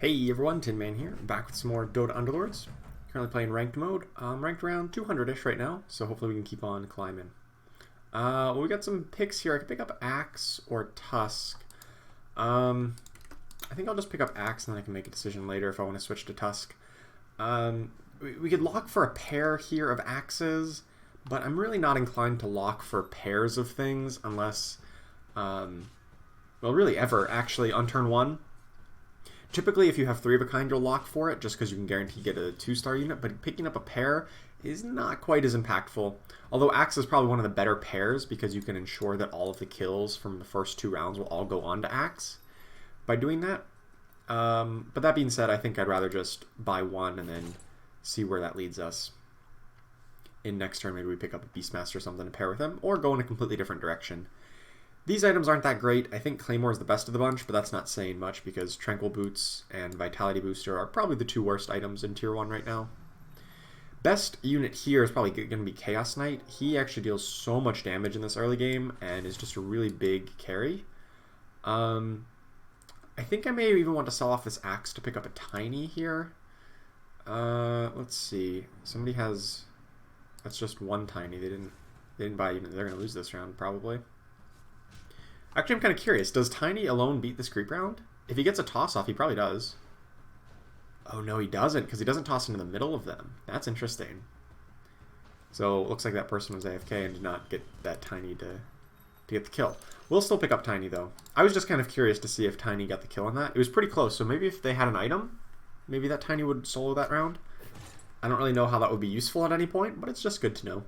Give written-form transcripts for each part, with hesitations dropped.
Hey everyone, Tin Man here, back with some more Dota Underlords. Currently playing ranked mode. Ranked around 200-ish right now, so hopefully we can keep on climbing. Well, we got some picks here. I could pick up Axe or Tusk. I think I'll just pick up Axe and then I can make a decision later if I want to switch to Tusk. We could lock for a pair here of Axes, but I'm really not inclined to lock for pairs of things unless, well, really ever, actually, on turn 1. Typically, if you have 3 of a kind, you'll lock for it, just because you can guarantee get a 2-star unit, but picking up a pair is not quite as impactful. Although Axe is probably one of the better pairs, because you can ensure that all of the kills from the first 2 rounds will all go on to Axe by doing that. But that being said, I think I'd rather just buy one and then see where that leads us. In next turn, maybe we pick up a Beastmaster or something to pair with him, or go in a completely different direction. These items aren't that great. I think Claymore is the best of the bunch, but that's not saying much because Tranquil Boots and Vitality Booster are probably the 2 worst items in Tier 1 right now. Best unit here is probably going to be Chaos Knight. He actually deals so much damage in this early game and is just a really big carry. I think I may even want to sell off this Axe to pick up a Tiny here. Let's see. Somebody has... That's just one Tiny. They didn't buy even... They're going to lose this round, probably. Actually, I'm kind of curious. Does Tiny alone beat this creep round? If he gets a toss-off, he probably does. Oh, no, he doesn't, because he doesn't toss into the middle of them. That's interesting. So, it looks like that person was AFK and did not get that Tiny to get the kill. We'll still pick up Tiny, though. I was just kind of curious to see if Tiny got the kill on that. It was pretty close, so maybe if they had an item, maybe that Tiny would solo that round. I don't really know how that would be useful at any point, but it's just good to know.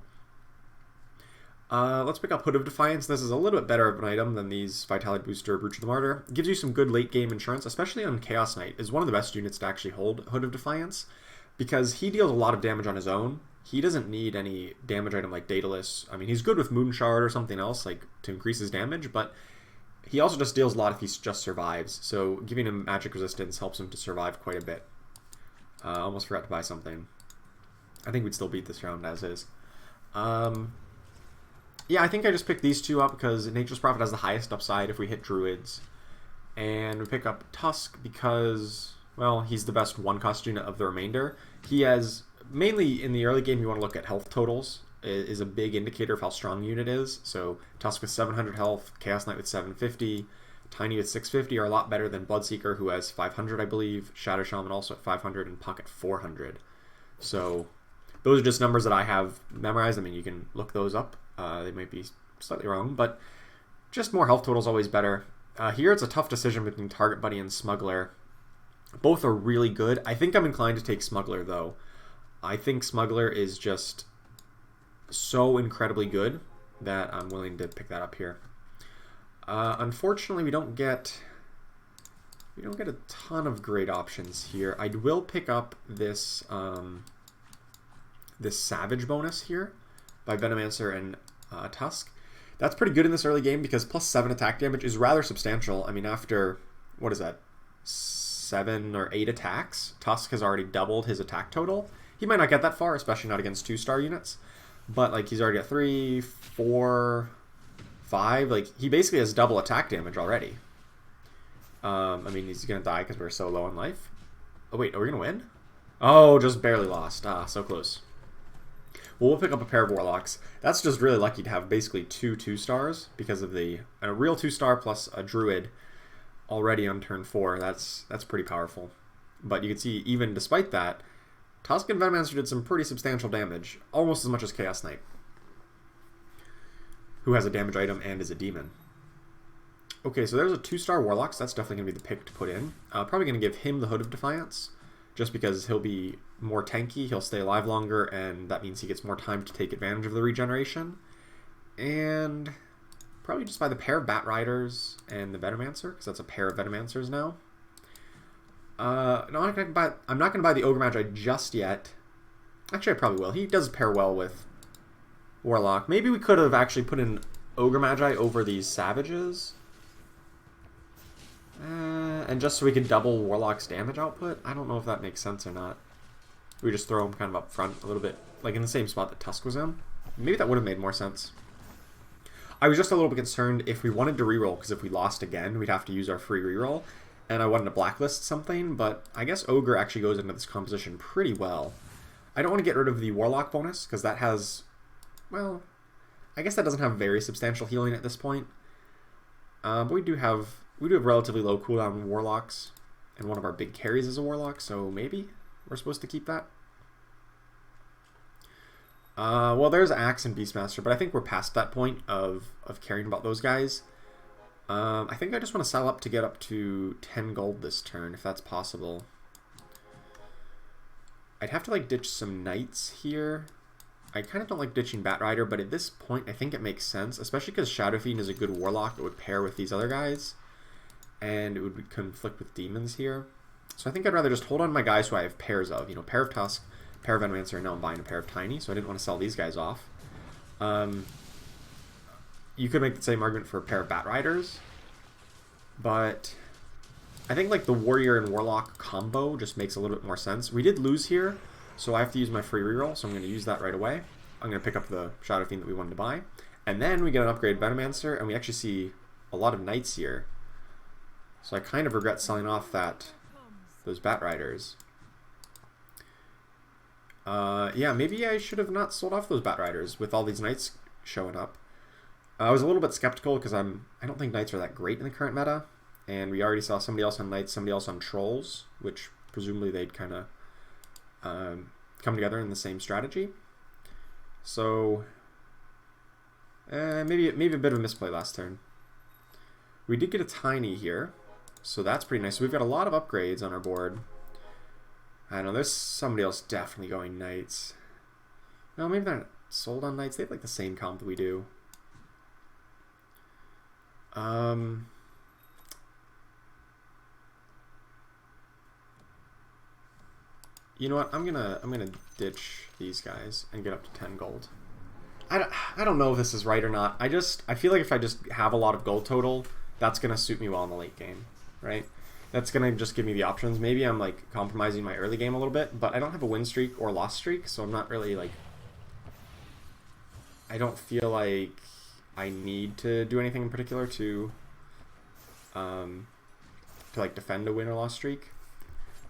Let's pick up Hood of Defiance. This is a little bit better of an item than these Vitality Booster or Brooch of the Martyr. It gives you some good late game insurance, especially on Chaos Knight. Is one of the best units to actually hold Hood of Defiance because he deals a lot of damage on his own. He doesn't need any damage item like Daedalus. I mean, he's good with Moon Shard or something else like to increase his damage, but he also just deals a lot if he just survives. So giving him magic resistance helps him to survive quite a bit. Almost forgot to buy something. I think we'd still beat this round as is. Yeah, I think I just picked these 2 up because Nature's Prophet has the highest upside if we hit Druids. And we pick up Tusk because, well, he's the best 1-cost unit of the remainder. He has, mainly in the early game, you want to look at health totals. It is a big indicator of how strong the unit is. So Tusk with 700 health, Chaos Knight with 750, Tiny with 650 are a lot better than Bloodseeker, who has 500, I believe. Shadow Shaman also at 500 and Pocket 400. So those are just numbers that I have memorized. I mean, you can look those up. They might be slightly wrong, but just more health total is always better. Here it's a tough decision between Target Buddy and Smuggler. Both are really good. I think I'm inclined to take Smuggler, though. I think Smuggler is just so incredibly good that I'm willing to pick that up here. Unfortunately, we don't get a ton of great options here. I will pick up this this Savage bonus here by Venomancer and Tusk. That's pretty good in this early game because plus 7 attack damage is rather substantial. I mean, after, what is that, 7 or 8 attacks, Tusk has already doubled his attack total. He might not get that far, especially not against 2-star units, but like he's already got 3, 4, 5. Like he basically has double attack damage already. I mean, he's gonna die because we're so low on life. Oh wait, are we gonna win? Oh, just barely lost. Ah, so close. Well, we'll pick up a pair of Warlocks. That's just really lucky to have basically 2 2-stars because of a real 2-star plus a Druid already on turn 4. That's pretty powerful. But you can see, even despite that, Tusk and Venomancer did some pretty substantial damage, almost as much as Chaos Knight, who has a damage item and is a demon. Okay, so there's a 2-star Warlocks. That's definitely going to be the pick to put in. Probably going to give him the Hood of Defiance, just because he'll be more tanky, he'll stay alive longer, and that means he gets more time to take advantage of the regeneration. And probably just buy the pair of Bat Riders and the Venomancer, because that's a pair of Venomancers now. No, I'm not going to buy the Ogre Magi just yet. Actually, I probably will. He does pair well with Warlock. Maybe we could have actually put in Ogre Magi over these Savages. And just so we could double Warlock's damage output? I don't know if that makes sense or not. We just throw him kind of up front a little bit, like in the same spot that Tusk was in. Maybe that would have made more sense. I was just a little bit concerned if we wanted to reroll, because if we lost again, we'd have to use our free reroll. and I wanted to blacklist something, but I guess Ogre actually goes into this composition pretty well. I don't want to get rid of the Warlock bonus, because that has, well, I guess that doesn't have very substantial healing at this point. But we do have relatively low cooldown Warlocks, and one of our big carries is a Warlock, so maybe we're supposed to keep that. Well, there's Axe and Beastmaster, but I think we're past that point of caring about those guys. I think I just want to sell up to get up to 10 gold this turn, if that's possible. I'd have to like ditch some knights here. I kind of don't like ditching Batrider, but at this point I think it makes sense, especially because Shadow Fiend is a good warlock. It would pair with these other guys, and it would conflict with demons here. So I think I'd rather just hold on my guys who I have pairs of. You know, pair of Tusk, pair of Venomancer, and now I'm buying a pair of Tiny, so I didn't want to sell these guys off. You could make the same argument for a pair of Batriders, but I think like the Warrior and Warlock combo just makes a little bit more sense. We did lose here, so I have to use my free reroll, so I'm going to use that right away. I'm going to pick up the Shadow Fiend that we wanted to buy, and then we get an upgrade Venomancer, and we actually see a lot of Knights here. So I kind of regret selling off those Batriders. Yeah, maybe I should have not sold off those Batriders with all these Knights showing up. I was a little bit skeptical because I don't think Knights are that great in the current meta, and we already saw somebody else on Knights, somebody else on Trolls, which presumably they'd kind of come together in the same strategy. So maybe a bit of a misplay last turn. We did get a Tiny here, so that's pretty nice. So we've got a lot of upgrades on our board. I don't know, there's somebody else definitely going Knights. No, maybe they're not sold on Knights. They have like the same comp that we do. You know what? I'm gonna ditch these guys and get up to 10 gold. I don't know if this is right or not. I feel like if I just have a lot of gold total, that's gonna suit me well in the late game, right? That's gonna just give me the options. Maybe I'm like compromising my early game a little bit, but I don't have a win streak or loss streak, so I'm not really like. I don't feel like I need to do anything in particular to like defend a win or loss streak.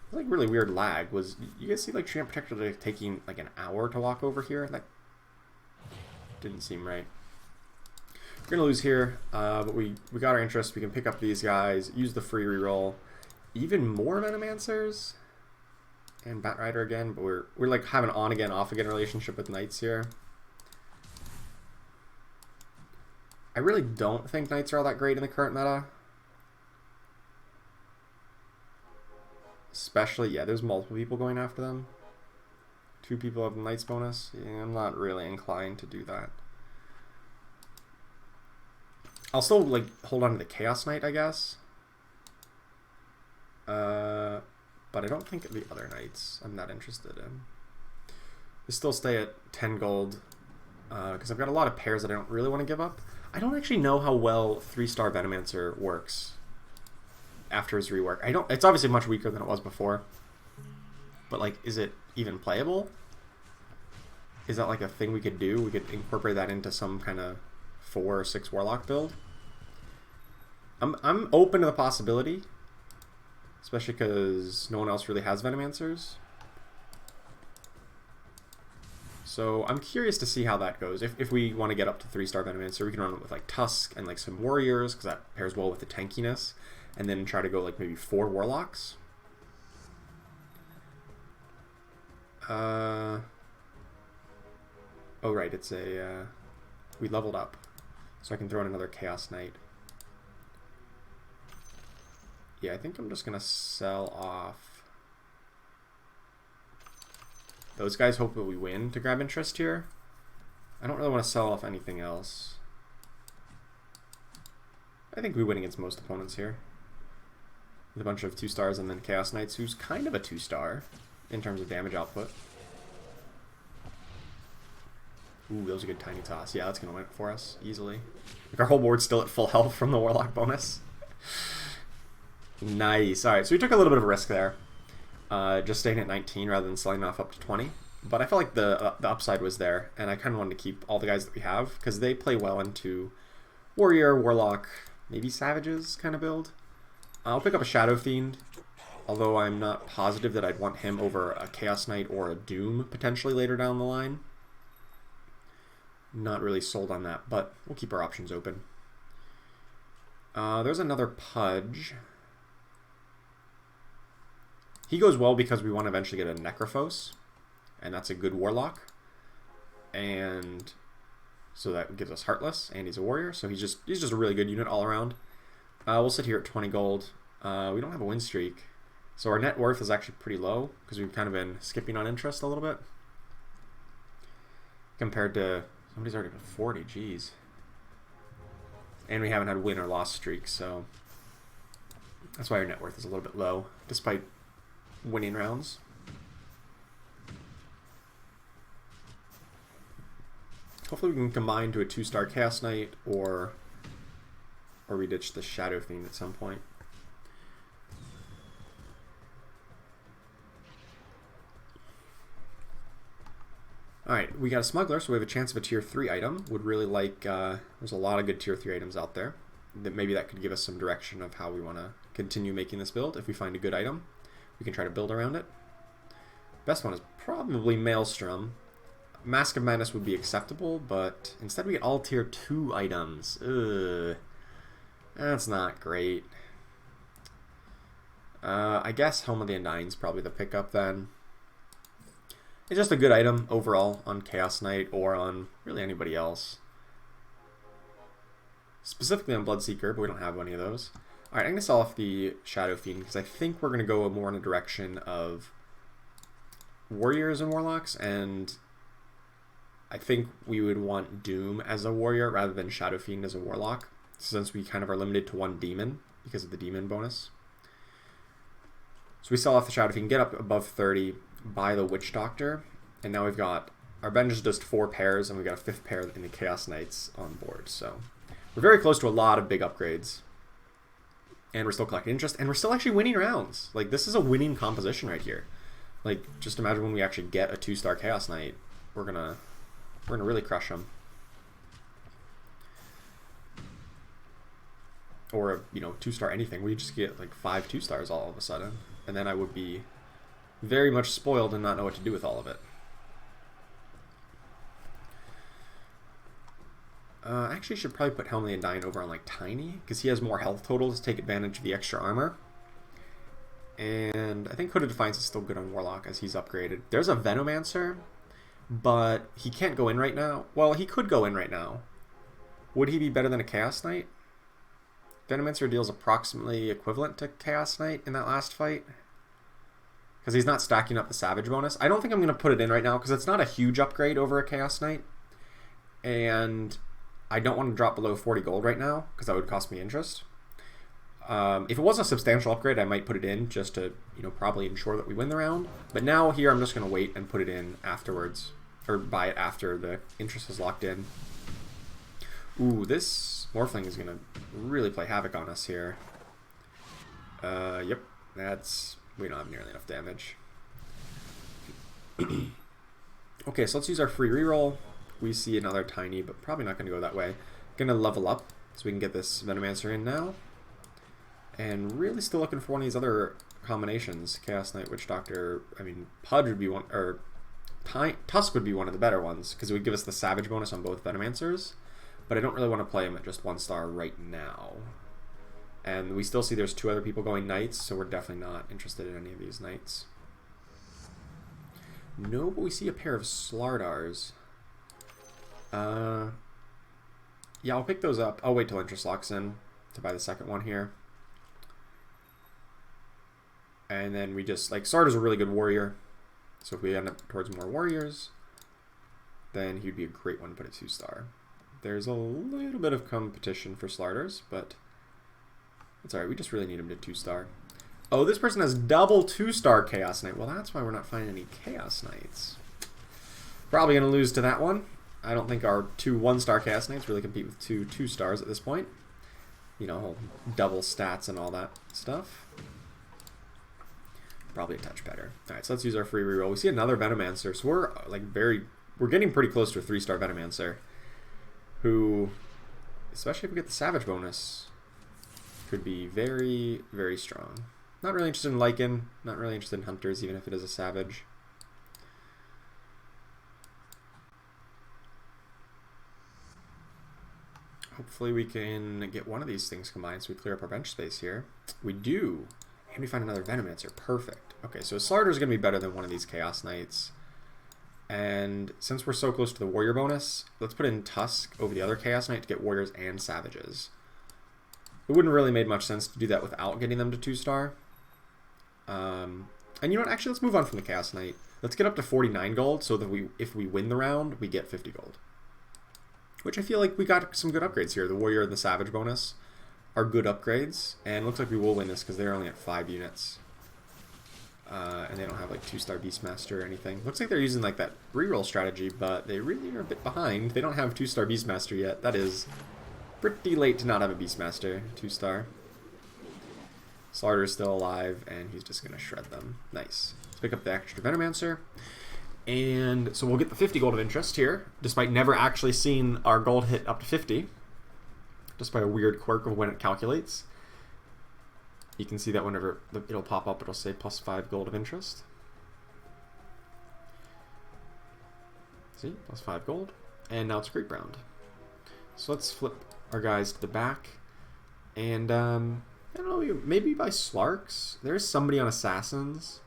It's like really weird lag. Was you guys see like Treant Protector like, taking like an hour to walk over here? That didn't seem right. We're gonna lose here, but we got our interest. We can pick up these guys, use the free reroll, even more Venomancers, and Batrider again. But we're like having an on again, off again relationship with Knights here. I really don't think Knights are all that great in the current meta. Especially, yeah, there's multiple people going after them. 2 people have the Knights bonus. Yeah, I'm not really inclined to do that. I'll still like hold on to the Chaos Knight, I guess. But I don't think the other Knights I'm not interested in. We still stay at 10 gold because I've got a lot of pairs that I don't really want to give up. I don't actually know how well 3-star Venomancer works after his rework. It's obviously much weaker than it was before. But like, is it even playable? Is that like a thing we could do? We could incorporate that into some kind of 4 or 6 Warlock build. I'm open to the possibility, especially because no one else really has Venomancers. So I'm curious to see how that goes. If we want to get up to 3-star Venomancer, we can run it with like Tusk and like some Warriors, because that pairs well with the tankiness, and then try to go like maybe 4 Warlocks. Oh right, it's a we leveled up, so I can throw in another Chaos Knight. Yeah, I think I'm just gonna sell off those guys, hope that we win to grab interest here. I don't really want to sell off anything else. I think we win against most opponents here. With a bunch of 2-stars and then Chaos Knights, who's kind of a 2-star in terms of damage output. Ooh, that was a good Tiny Toss. Yeah, that's going to win it for us easily. Like our whole board's still at full health from the Warlock bonus. Nice. Alright, so we took a little bit of a risk there. Just staying at 19 rather than selling off up to 20. But I felt like the upside was there, and I kind of wanted to keep all the guys that we have, because they play well into Warrior, Warlock, maybe Savages kind of build. I'll pick up a Shadow Fiend, although I'm not positive that I'd want him over a Chaos Knight or a Doom potentially later down the line. Not really sold on that, but we'll keep our options open. There's another Pudge. He goes well because we want to eventually get a Necrophos, and that's a good Warlock. And so that gives us Heartless, and he's a Warrior, so he's just a really good unit all around. We'll sit here at 20 gold. We don't have a win streak, so our net worth is actually pretty low because we've kind of been skipping on interest a little bit. Compared to, somebody's already been 40, geez. And we haven't had a win or loss streak, so that's why our net worth is a little bit low, despite winning rounds. Hopefully we can combine to a 2-star Chaos Knight or we ditch the Shadow Fiend at some point. Alright, we got a Smuggler, so we have a chance of a tier 3 item. Would really like, there's a lot of good tier 3 items out there. Maybe that could give us some direction of how we want to continue making this build. If we find a good item, we can try to build around it. Best one is probably Maelstrom. Mask of Madness would be acceptable, but instead we get all tier 2 items. Ugh. That's not great. I guess Helm of the Undying is probably the pickup then. It's just a good item overall on Chaos Knight or on really anybody else. Specifically on Bloodseeker, but we don't have any of those. Alright, I'm going to sell off the Shadow Fiend because I think we're going to go more in the direction of Warriors and Warlocks, and I think we would want Doom as a Warrior rather than Shadow Fiend as a Warlock, since we kind of are limited to one Demon because of the Demon bonus. So we sell off the Shadow Fiend, get up above 30, buy the Witch Doctor, and now we've got, our bench is just 4 pairs, and we've got a 5th pair in the Chaos Knights on board, so we're very close to a lot of big upgrades. And we're still collecting interest, and we're still actually winning rounds. Like, this is a winning composition right here. Like, just imagine when we actually get a 2-star Chaos Knight, we're gonna really crush them. Or a, 2-star anything. We just get like 5 2-stars all of a sudden, and then I would be very much spoiled and not know what to do with all of it. I actually should probably put Helm of the Undying over on like Tiny, because he has more health totals to take advantage of the extra armor. And I think Hooded Defiance is still good on Warlock as he's upgraded. There's a Venomancer, but he can't go in right now. Well, he could go in right now. Would he be better than a Chaos Knight? Venomancer deals approximately equivalent to Chaos Knight in that last fight, because he's not stacking up the Savage bonus. I don't think I'm going to put it in right now because it's not a huge upgrade over a Chaos Knight, and I don't want to drop below 40 gold right now because that would cost me interest. If it was a substantial upgrade, I might put it in just to, probably ensure that we win the round. But now here I'm just going to wait and put it in afterwards, or buy it after the interest is locked in. Ooh, this Morphling is going to really play havoc on us here. Yep, we don't have nearly enough damage. Okay, so let's use our free reroll. We see another Tiny, but probably not going to go that way. Gonna level up so we can get this Venomancer in now. And really still looking for one of these other combinations. Chaos Knight, Witch Doctor, Pudge would be one, or Tusk would be one of the better ones, because it would give us the Savage bonus on both Venomancers. But I don't really want to play him at just 1-star right now. And we still see there's 2 other people going Knights, so we're definitely not interested in any of these Knights. No, but we see a pair of Slardars. Yeah, I'll pick those up. I'll wait till interest locks in to buy the second one here. And then we just, Sardar's a really good warrior. So if we end up towards more warriors, then he'd be a great one to put at 2-star. There's a little bit of competition for Slardars, but it's alright. We just really need him to 2-star. Oh, this person has double 2-star Chaos Knight. Well, that's why we're not finding any Chaos Knights. Probably going to lose to that one. I don't think our 2 1-star Chaos Knights really compete with 2 2-stars at this point. Double stats and all that stuff. Probably a touch better. Alright, so let's use our free reroll. We see another Venomancer, so we're getting pretty close to a 3-star Venomancer. Who, especially if we get the Savage bonus, could be very, very strong. Not really interested in Lycan, not really interested in Hunters, even if it is a Savage. Hopefully we can get one of these things combined so we clear up our bench space here. We do. And we find another Venomancer. Perfect. Okay, so Slardar is going to be better than one of these Chaos Knights. And since we're so close to the Warrior bonus, let's put in Tusk over the other Chaos Knight to get Warriors and Savages. It wouldn't really make much sense to do that without getting them to 2-star. And you know what? Actually, let's move on from the Chaos Knight. Let's get up to 49 gold so that if we win the round, we get 50 gold. Which I feel like we got some good upgrades here. The Warrior and the Savage bonus are good upgrades. And it looks like we will win this because they're only at 5 units. And they don't have like 2-star Beastmaster or anything. Looks like they're using like that reroll strategy, but they really are a bit behind. They don't have 2-star Beastmaster yet. That is pretty late to not have a Beastmaster 2-star. Slardar's still alive, and he's just going to shred them. Nice. Let's pick up the extra Venomancer. And so we'll get the 50 gold of interest here, despite never actually seeing our gold hit up to 50. Just by a weird quirk of when it calculates. You can see that whenever it'll pop up, it'll say plus 5 gold of interest. See, plus 5 gold. And now it's a creep round. So let's flip our guys to the back. And, I don't know, maybe by Slarks? There's somebody on Assassins.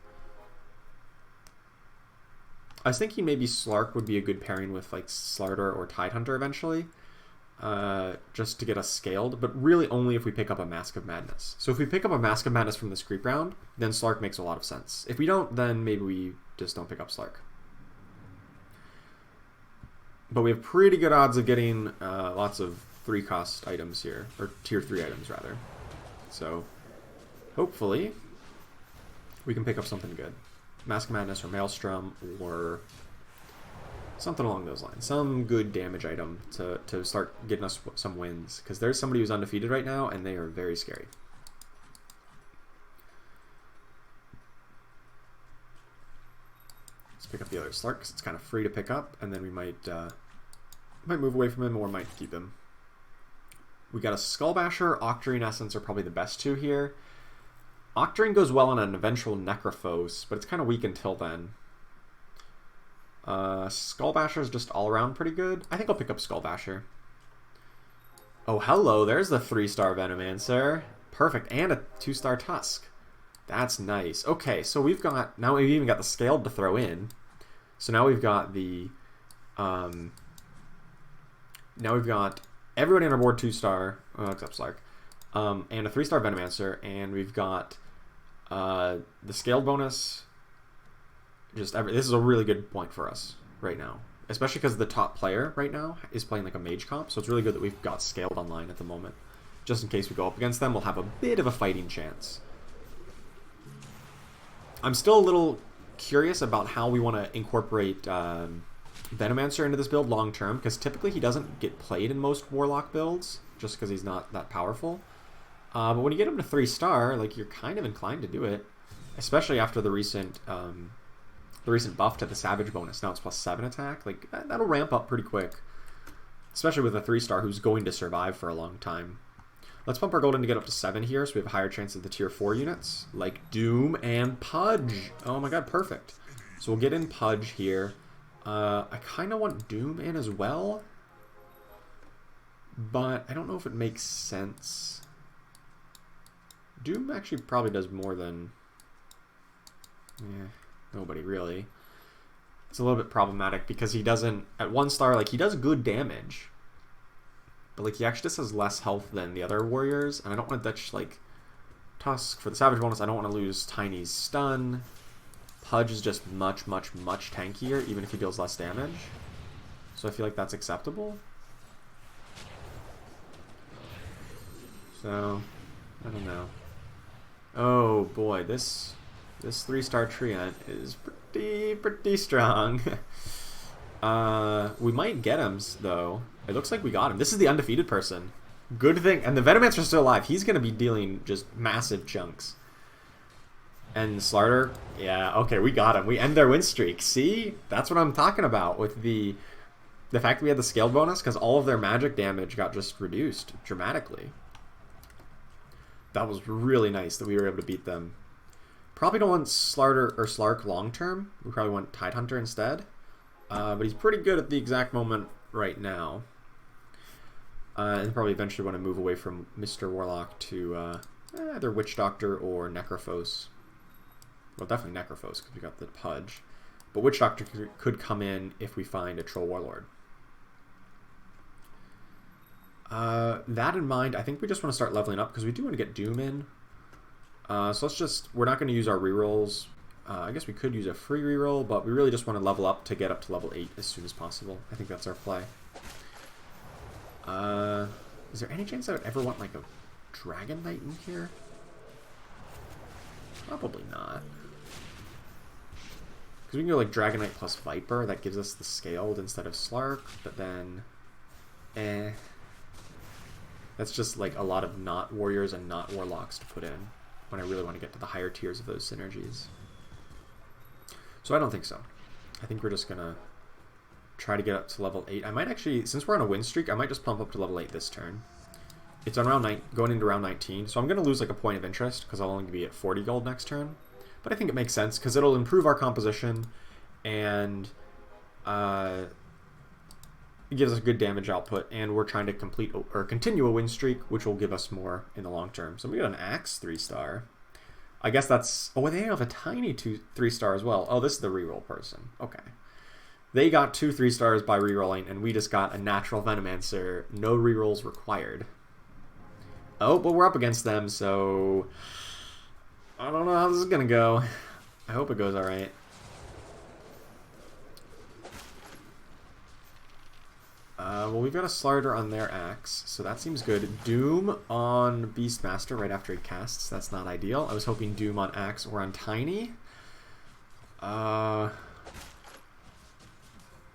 I was thinking maybe Slark would be a good pairing with like Slardar or Tidehunter eventually. Just to get us scaled, but really only if we pick up a Mask of Madness. So if we pick up a Mask of Madness from this creep round, then Slark makes a lot of sense. If we don't, then maybe we just don't pick up Slark. But we have pretty good odds of getting lots of 3-cost items here, or tier 3 items rather. So hopefully we can pick up something good. Mask of Madness or Maelstrom or something along those lines. Some good damage item to start getting us some wins. Because there's somebody who's undefeated right now, and they are very scary. Let's pick up the other Slark, because it's kind of free to pick up. And then we might move away from him, or might keep him. We got a Skullbasher, Octarine Essence are probably the best two here. Octarine goes well on an eventual Necrophos, but it's kind of weak until then. Skullbasher is just all around pretty good. I think I'll pick up Skullbasher. Oh, hello. There's the 3-star Venomancer. Perfect. And a 2-star Tusk. That's nice. Okay, so we've got... Now we've even got the Scaled to throw in. So now we've got the... now we've got everybody on our board 2-star, except Slark. And a 3-star Venomancer. And we've got the Scaled bonus... This is a really good point for us right now, especially because the top player right now is playing like a mage comp, so it's really good that we've got Scaled online at the moment. Just in case we go up against them, we'll have a bit of a fighting chance. I'm still a little curious about how we want to incorporate Venomancer into this build long term, because typically he doesn't get played in most Warlock builds, just because he's not that powerful. But when you get him to 3-star, like you're kind of inclined to do it, especially after the recent buff to the Savage bonus. Now it's plus 7 attack. Like, that'll ramp up pretty quick. Especially with a 3-star who's going to survive for a long time. Let's pump our gold in to get up to 7 here, so we have a higher chance of the tier 4 units. Like Doom and Pudge. Oh my god, perfect. So we'll get in Pudge here. I kind of want Doom in as well. But I don't know if it makes sense. Doom actually probably does more than... Yeah. Nobody really. It's a little bit problematic because he doesn't, at 1-star, like he does good damage, but like he actually just has less health than the other warriors, and I don't want to ditch like Tusk for the Savage bonus. I don't want to lose Tiny's stun. Pudge is just much tankier, even if he deals less damage. So I feel like that's acceptable. So, I don't know. Oh boy, this 3-star Treant is pretty strong. We might get him, though. It looks like we got him. This is the undefeated person. Good thing. And the Venomancer's still alive. He's going to be dealing just massive chunks. And Slardar, yeah, okay, we got him. We end their win streak. See? That's what I'm talking about with the fact that we had the Scaled bonus, because all of their magic damage got just reduced dramatically. That was really nice that we were able to beat them. Probably don't want Slarter or Slark long term. We probably want Tidehunter instead. But he's pretty good at the exact moment right now. And probably eventually want to move away from Mr. Warlock to either Witch Doctor or Necrophos. Well, definitely Necrophos because we got the Pudge. But Witch Doctor could come in if we find a Troll Warlord. That in mind, I think we just want to start leveling up because we do want to get Doom in. So let's just, we're not going to use our rerolls. I guess we could use a free reroll, but we really just want to level up to get up to level 8 as soon as possible. I think that's our play. Is there any chance I would ever want like a Dragon Knight in here? Probably not. Because we can go like Dragon Knight plus Viper, that gives us the scaled instead of Slark, but then, that's just like a lot of not warriors and not warlocks to put in when I really want to get to the higher tiers of those synergies. So I don't think so. I think we're just going to try to get up to level 8. I might actually, since we're on a win streak, I might just pump up to level 8 this turn. It's on round 9, going into round 19, so I'm going to lose like a point of interest because I'll only be at 40 gold next turn. But I think it makes sense because it'll improve our composition and it gives us good damage output, and we're trying to complete or continue a win streak, which will give us more in the long term. So we got an Axe 3-star. I guess that's... Oh, they have a tiny 3-star as well. Oh, this is the reroll person. Okay. They got 2 3-stars by rerolling, and we just got a natural Venomancer. No rerolls required. Oh, but we're up against them, so... I don't know how this is going to go. I hope it goes alright. Well, we've got a Slarter on their Axe, so that seems good. Doom on Beastmaster right after he casts. That's not ideal. I was hoping Doom on Axe or on Tiny.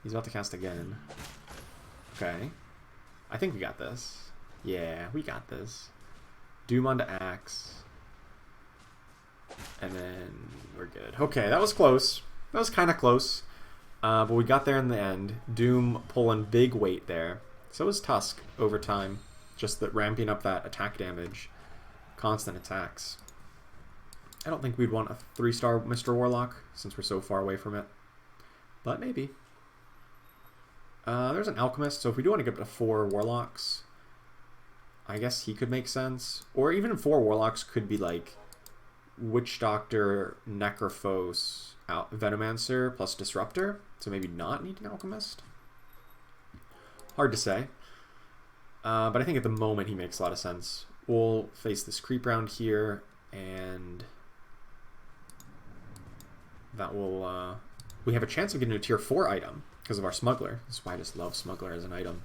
He's about to cast again. Okay. I think we got this. Yeah, we got this. Doom onto Axe. And then we're good. Okay, that was close. That was kind of close. But we got there in the end. Doom pulling big weight there. So was Tusk over time. Just that ramping up that attack damage. Constant attacks. I don't think we'd want a 3-star Mr. Warlock since we're so far away from it. But maybe. There's an Alchemist, so if we do want to get up to 4 Warlocks, I guess he could make sense. Or even 4 Warlocks could be like Witch Doctor, Necrophos, Venomancer plus Disruptor. So maybe not needing Alchemist. Hard to say. But I think at the moment he makes a lot of sense. We'll face this creep round here, and that will... we have a chance of getting a tier 4 item because of our Smuggler. That's why I just love Smuggler as an item.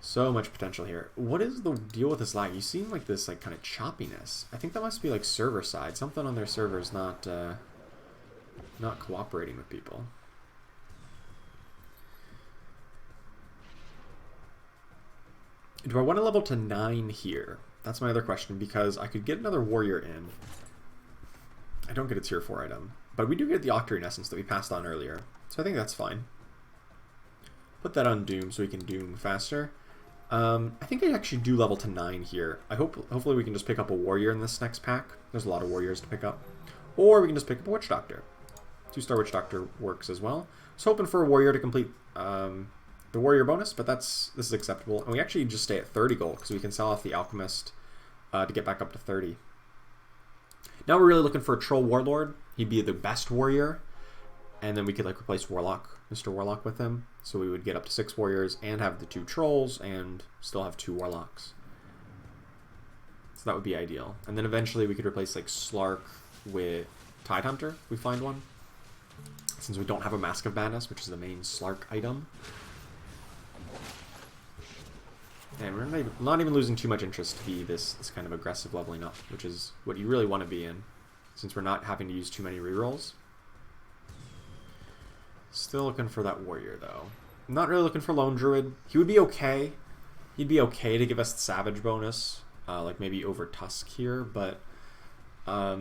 So much potential here. What is the deal with this lag? You seem like this like kind of choppiness. I think that must be like server side. Something on their server is not cooperating with people. Do I want to level to 9 here? That's my other question, because I could get another warrior in. I don't get a tier 4 item, but we do get the Octarine Essence that we passed on earlier, so I think that's fine. Put that on Doom so we can Doom faster. I think I actually do level to 9 here. Hopefully we can just pick up a warrior in this next pack. There's a lot of warriors to pick up. Or we can just pick up a Witch Doctor. 2-star Witch Doctor works as well. I was hoping for a warrior to complete the warrior bonus, but this is acceptable. And we actually just stay at 30 gold because we can sell off the Alchemist to get back up to 30. Now we're really looking for a Troll Warlord. He'd be the best warrior. And then we could like replace Warlock, Mr. Warlock with him. So we would get up to 6 warriors and have the 2 trolls and still have 2 warlocks. So that would be ideal. And then eventually we could replace like Slark with Tidehunter if we find one. Since we don't have a Mask of Madness, which is the main Slark item. And we're not even losing too much interest to be this kind of aggressive leveling up, which is what you really want to be in, since we're not having to use too many rerolls. Still looking for that warrior, though. I'm not really looking for Lone Druid. He would be okay. He'd be okay to give us the Savage bonus, like maybe over Tusk here, but not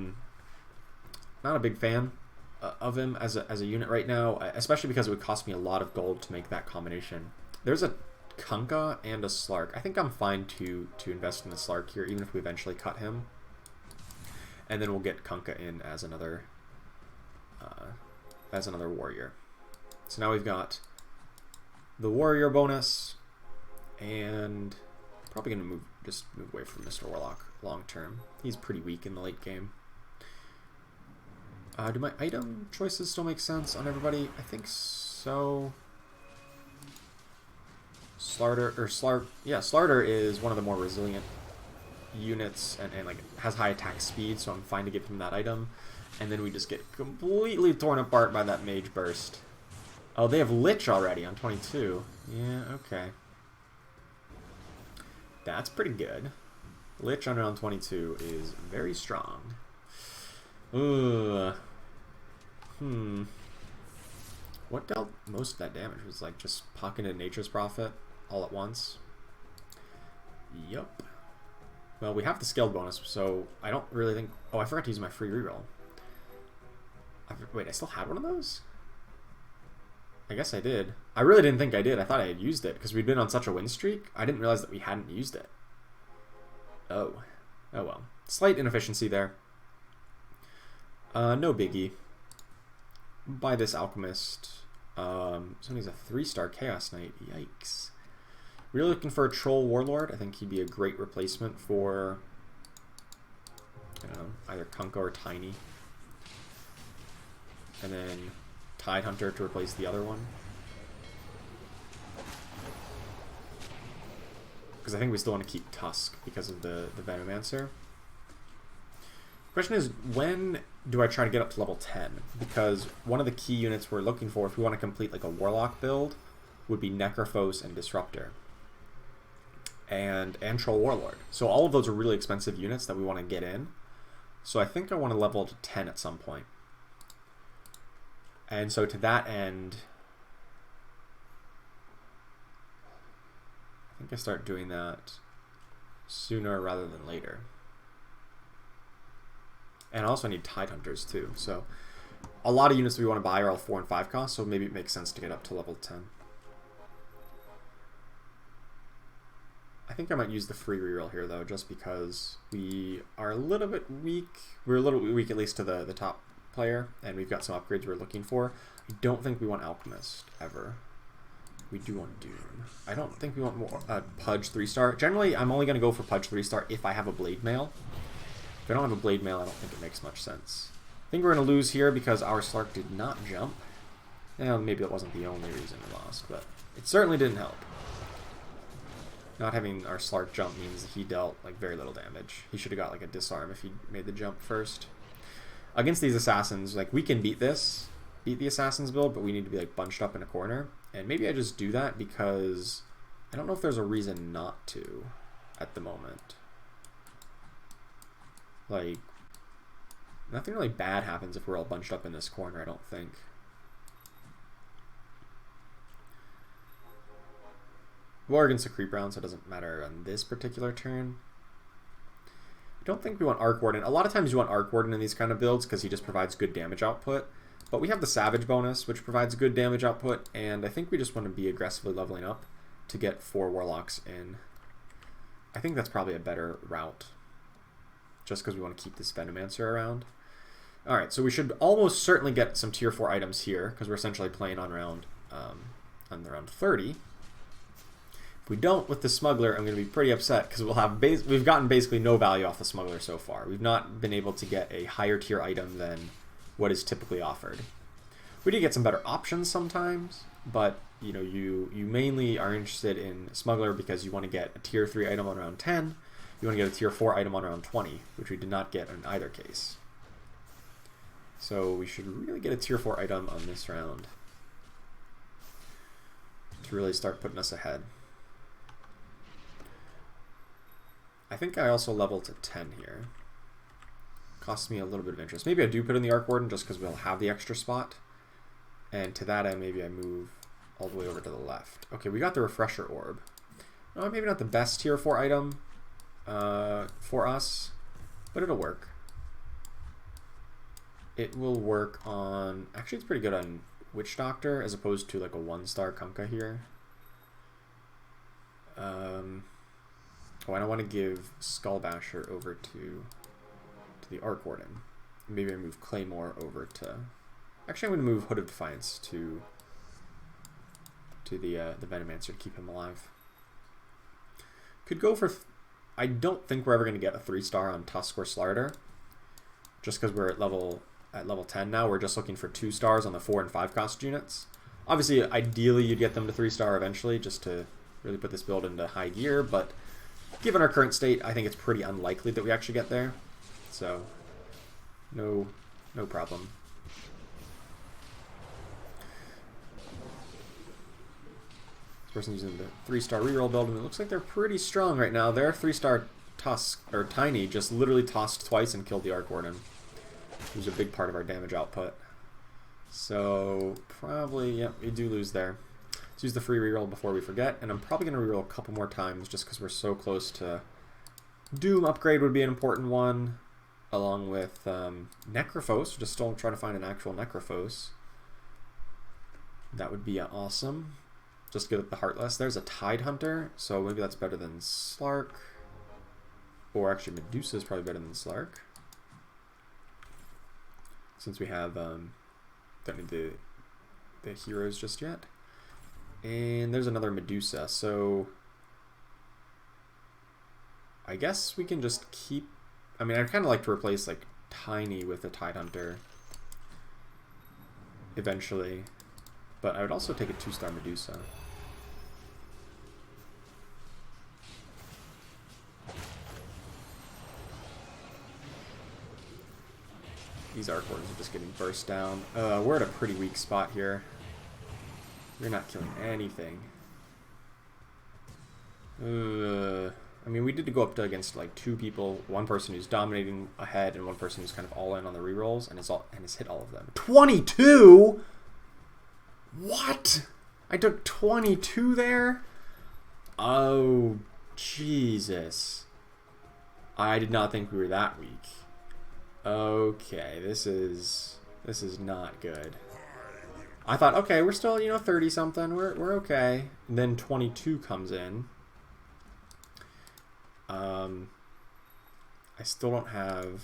a big fan of him as a unit right now, especially because it would cost me a lot of gold to make that combination. There's a Kunkka and a Slark. I think I'm fine to invest in a Slark here, even if we eventually cut him. And then we'll get Kunkka in as another warrior. So now we've got the warrior bonus, and probably gonna just move away from Mr. Warlock long term. He's pretty weak in the late game. Do my item choices still make sense on everybody? I think so. Slarter is one of the more resilient units and like has high attack speed, so I'm fine to give him that item. And then we just get completely torn apart by that mage burst. Oh, they have Lich already on 22. Yeah, okay. That's pretty good. Lich on round 22 is very strong. Ugh. What dealt most of that damage? Was like just pocketed Nature's Prophet all at once. Yup. Well, we have the scaled bonus, so I don't really think... Oh, I forgot to use my free reroll. Wait, I still had one of those? I guess I did. I really didn't think I did. I thought I had used it, because we'd been on such a win streak. I didn't realize that we hadn't used it. Oh. Oh well. Slight inefficiency there. No biggie. Buy this Alchemist. Somebody's a 3-star Chaos Knight. Yikes. Really looking for a Troll Warlord. I think he'd be a great replacement for, I don't know, either Kunkka or Tiny. And then Tidehunter to replace the other one. Because I think we still want to keep Tusk because of the Venomancer. Question is, when do I try to get up to level 10? Because one of the key units we're looking for, if we want to complete like a Warlock build, would be Necrophos and Disruptor. And Troll Warlord. So all of those are really expensive units that we want to get in. So I think I want to level to 10 at some point. And so to that end, I think I start doing that sooner rather than later. And I also need Tidehunters too. So a lot of units we want to buy are all 4 and 5 cost, so maybe it makes sense to get up to level 10. I think I might use the free reroll here though, just because we are a little bit weak. We're a little bit weak at least to the top player, and we've got some upgrades we're looking for. I don't think we want Alchemist ever. We do want Doom. I don't think we want more Pudge 3-star. Generally, I'm only going to go for Pudge 3-star if I have a Blade Mail. If I don't have a Blade Mail, I don't think it makes much sense. I think we're going to lose here because our Slark did not jump. Well, maybe that wasn't the only reason we lost, but it certainly didn't help. Not having our Slark jump means that he dealt like very little damage. He should have got like a disarm if he made the jump first. Against these assassins, like we can beat the assassins build, but we need to be like bunched up in a corner. And maybe I just do that because I don't know if there's a reason not to at the moment. Like, nothing really bad happens if we're all bunched up in this corner, I don't think. War against a creep round, so it doesn't matter on this particular turn. I don't think we want Arc Warden. A lot of times you want Arc Warden in these kind of builds because he just provides good damage output. But we have the Savage bonus, which provides good damage output, and I think we just want to be aggressively leveling up to get 4 Warlocks in. I think that's probably a better route, just because we want to keep this Venomancer around. Alright, so we should almost certainly get some tier 4 items here, because we're essentially playing on round 30. If we don't with the Smuggler, I'm going to be pretty upset, because we've gotten basically no value off the Smuggler so far. We've not been able to get a higher tier item than what is typically offered. We do get some better options sometimes, but you know, you mainly are interested in Smuggler because you want to get a tier 3 item on round 10. You want to get a tier 4 item on round 20, which we did not get in either case. So we should really get a tier 4 item on this round to really start putting us ahead. I think I also leveled to 10 here. Costs me a little bit of interest. Maybe I do put in the Arc Warden just because we'll have the extra spot. And to that end, maybe I move all the way over to the left. Okay, we got the Refresher Orb. Maybe not the best tier 4 item for us, but it'll work. It will work on... Actually, it's pretty good on Witch Doctor as opposed to like a 1-star Kunkka here. Oh, and I want to give Skull Basher over to the Arc Warden. Maybe I move Claymore over to... Actually, I'm going to move Hood of Defiance to the Venomancer to keep him alive. Could go for... I don't think we're ever going to get a 3-star on Tusk or Slarder. Just because we're at level 10 now. We're just looking for 2 stars on the 4 and 5 cost units. Obviously, ideally, you'd get them to 3-star eventually, just to really put this build into high gear. But given our current state, I think it's pretty unlikely that we actually get there. So, no problem. This person's using the 3-star reroll build, and it looks like they're pretty strong right now. Their 3-star Tusk, or Tiny, just literally tossed twice and killed the Arc Warden. It was a big part of our damage output. So, probably, yep, we do lose there. Let's use the free reroll before we forget, and I'm probably going to reroll a couple more times just because we're so close to... Doom upgrade would be an important one, along with Necrophos. Just still trying to find an actual Necrophos. That would be awesome. Just get the Heartless. There's a Tidehunter, so maybe that's better than Slark. Or actually, Medusa is probably better than Slark. Since we have... don't need the heroes just yet. And there's another Medusa, so... I guess we can just keep... I mean, I'd kind of like to replace, like, Tiny with a Tidehunter eventually. But I would also take a 2-star Medusa. These Arc Wardens are just getting burst down. We're at a pretty weak spot here. We're not killing anything. I mean, we did go up against like 2 people. One person who's dominating ahead, and one person who's kind of all in on the rerolls, and has hit all of them. 22? What? I took 22 there? Oh, Jesus. I did not think we were that weak. Okay, this is not good. I thought, okay, we're still, 30 something. We're okay. And then 22 comes in. I still don't have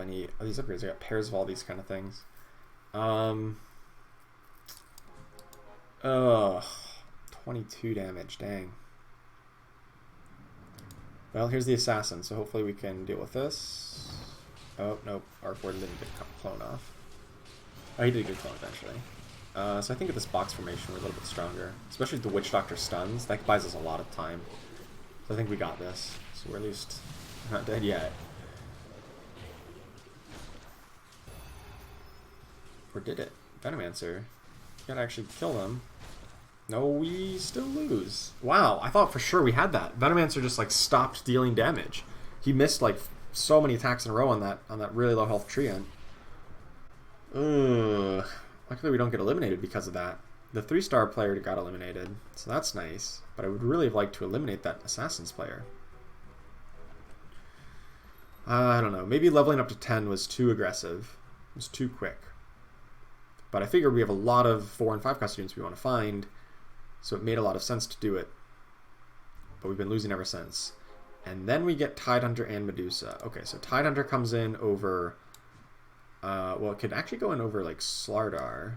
any of these upgrades. I got pairs of all these kind of things. Oh, 22 damage, dang. Well, here's the assassin, so hopefully we can deal with this. Oh, nope, Arc Warden didn't get clone off. Oh, he did get clone eventually. So I think at this box formation we're a little bit stronger. Especially the Witch Doctor stuns. That buys us a lot of time. So I think we got this. So we're at least not dead yet. Or did it? Venomancer. You gotta actually kill them. No, we still lose. Wow, I thought for sure we had that. Venomancer just like stopped dealing damage. He missed like so many attacks in a row on that really low health treant. Ugh. Luckily we don't get eliminated because of that. The 3-star player got eliminated, so that's nice. But I would really have liked to eliminate that Assassin's player. I don't know. Maybe leveling up to 10 was too aggressive. It was too quick. But I figured we have a lot of 4 and 5 cost units we want to find, so it made a lot of sense to do it. But we've been losing ever since. And then we get Tidehunter and Medusa. Okay, so Tidehunter comes in over... well, it could actually go in over, like, Slardar.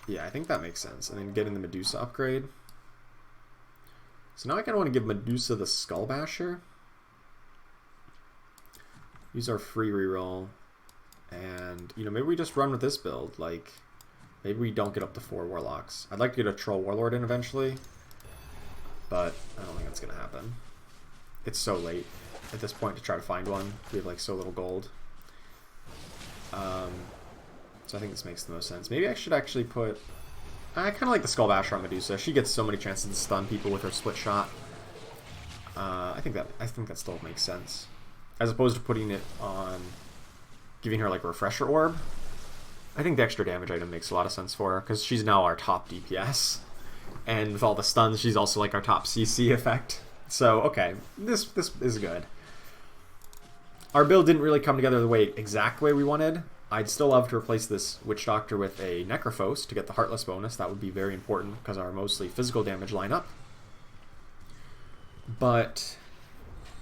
Yeah, I think that makes sense. And then get in the Medusa upgrade. So now I kind of want to give Medusa the Skull Basher. Use our free reroll. And, maybe we just run with this build. Like, maybe we don't get up to 4 Warlocks. I'd like to get a Troll Warlord in eventually. But I don't think that's going to happen. It's so late at this point to try to find one. We have, like, so little gold. So I think this makes the most sense. Maybe I should actually put... I kind of like the Skull Basher on Medusa. She gets so many chances to stun people with her split shot. I think that still makes sense. As opposed to putting it on... giving her, like, a Refresher Orb. I think the extra damage item makes a lot of sense for her, because she's now our top DPS. And with all the stuns, she's also, like, our top CC effect. So, okay, this is good. Our build didn't really come together the exact way we wanted, I'd still love to replace this Witch Doctor with a Necrophos to get the Heartless bonus. That would be very important because our mostly physical damage lineup. But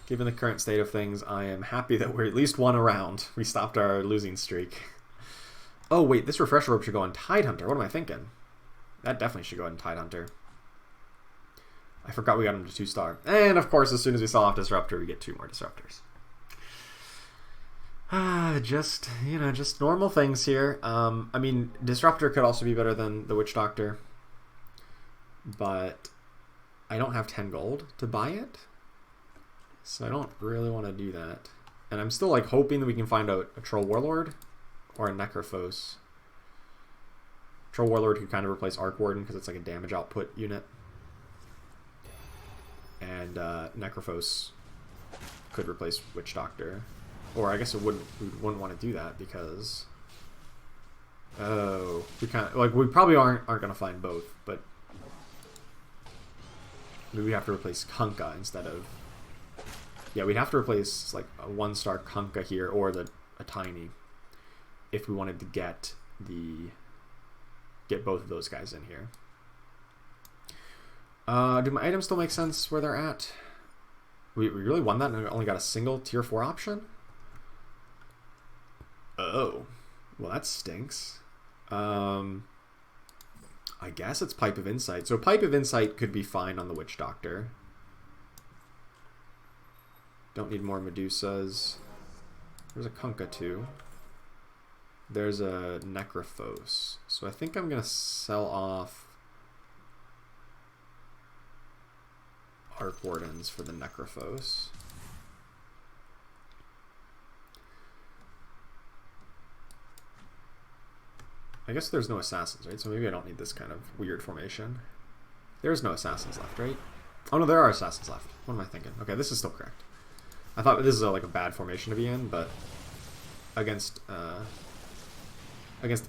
given the current state of things, I am happy that we're at least one around. We stopped our losing streak. Oh wait, this Refresher Rope should go on Tidehunter. What am I thinking? That definitely should go on Tidehunter. I forgot we got him to 2-star. And of course, as soon as we sell off Disruptor, we get 2 more Disruptors. Just, you know, just normal things here. I mean, Disruptor could also be better than the Witch Doctor. But I don't have 10 gold to buy it. So I don't really want to do that. And I'm still, like, hoping that we can find a Troll Warlord or a Necrophos. Troll Warlord could kind of replace Arc Warden because it's like a damage output unit. And Necrophos could replace Witch Doctor. Or I guess we wouldn't want to do that because we kind of like we probably aren't gonna find both, but maybe we have to replace Kunkka instead of we'd have to replace like a 1-star Kunkka here or a Tiny if we wanted to get both of those guys in here. Do my items still make sense where they're at? We really won that and we only got a single tier 4 option? Oh, well that stinks. I guess it's Pipe of Insight. So Pipe of Insight could be fine on the Witch Doctor. Don't need more Medusas. There's a Kunkka too. There's a Necrophos. So I think I'm going to sell off Arc Wardens for the Necrophos. I guess there's no assassins, right? So maybe I don't need this kind of weird formation. There's no assassins left, right? Oh no, there are assassins left. What am I thinking? Okay, this is still correct. I thought this is like a bad formation to be in, but against the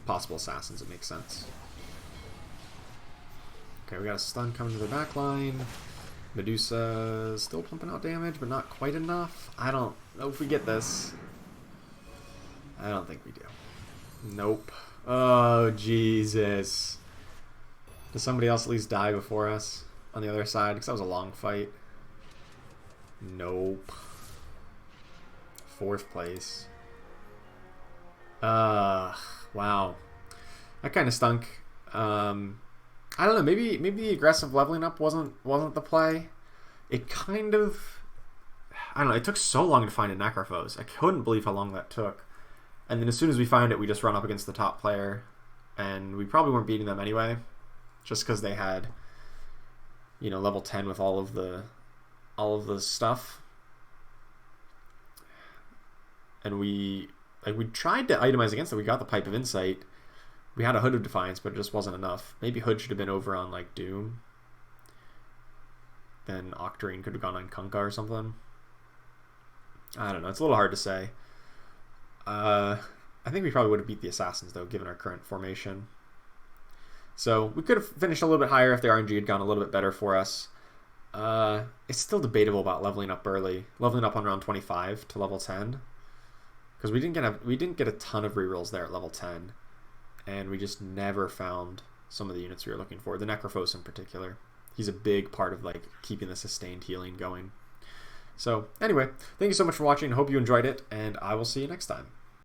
possible assassins, it makes sense. Okay, we got a stun coming to the back line. Medusa still pumping out damage, but not quite enough. I don't know if we get this. I don't think we do. Nope. Oh, Jesus. Does somebody else at least die before us on the other side? Because that was a long fight. Nope. 4th place. Wow. That kind of stunk. I don't know, maybe the aggressive leveling up wasn't the play. It kind of, I don't know, it took so long to find a Necrophos. I couldn't believe how long that took. And then as soon as we find it, we just run up against the top player. And we probably weren't beating them anyway. Just because they had, you know, level 10 with all of the stuff. And we tried to itemize against it. We got the Pipe of Insight. We had a Hood of Defiance, but it just wasn't enough. Maybe Hood should have been over on, like, Doom. Then Octarine could have gone on Kunkka or something. I don't know. It's a little hard to say. I think we probably would have beat the Assassins, though, given our current formation. So we could have finished a little bit higher if the RNG had gone a little bit better for us. It's still debatable about leveling up early. Leveling up on round 25 to level 10. Because we didn't get a ton of rerolls there at level 10. And we just never found some of the units we were looking for. The Necrophos in particular. He's a big part of like keeping the sustained healing going. So anyway, thank you so much for watching. Hope you enjoyed it, and I will see you next time.